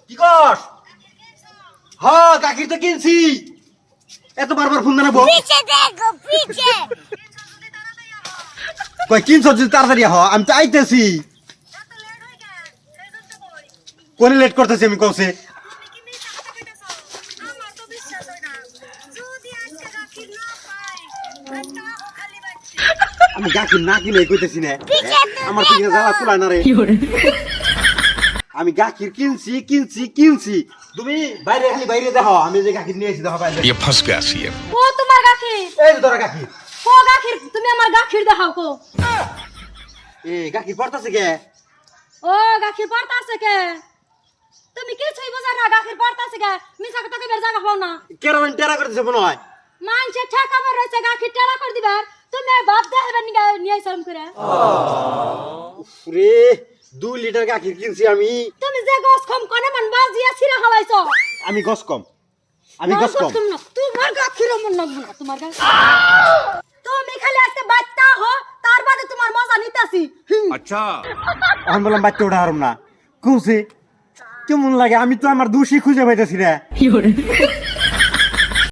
কি কস? হ্যাঁ গাখির তো কিনছি। এত বারবার ফোন দেনা বউ। पीछे देखो पीछे কই কিনছ যদি তাড়াতাড়ি হ, আমি তো আইতেছি। কোনে লেট করতেছি আমি কওছে? আমি গাখির না কিনে কইতেছি না। আমার কি জ্বালা কুলায় না রে। আমি গাখির কিনছি কিনছি কিনছি। তুমি বাইরে খালি বাইরে দেখো আমি যে গাখির নিয়ে এসেছি দেখো বাইরে। ये फंस गया सीएम। ও তোমার গাখির এই যে তোরা গাখির। ও গাখির তুমি আমার গাখির দেখাও কো এ গাখির পড়তাছে কে? ও গাখির পড়তাছে কে তুমি কিছুই বুঝা না গাখির পড়তাছে কে মিছা কথা কইবার জায়গা পাও না কেরান টেরা করতেছে মনে হয়। মানছে ঠেকা মার রইছে গাখির টেরা করে দিবার তুমি বাপ দেখাবেন নিয়ে আইছাম করে রে 2 লিটার গাখির কিনছি আমি। তুমি যে গস কম কোনে মান বাজিয়া ছিরা খাওয়াইছো আমি গস কম। আমি গস কম। তোমার গাখির মন না তোমার গাখির তুমি খালি আজকে বাচ্চা হো তার বাদে তোমার মজা নিতাছি अच्छा আমি বললাম বাচ্চা ওটা হারম না। কৌছে কেমন লাগে? আমি তো আমার দোষী খুঁজে পাইতেছি না।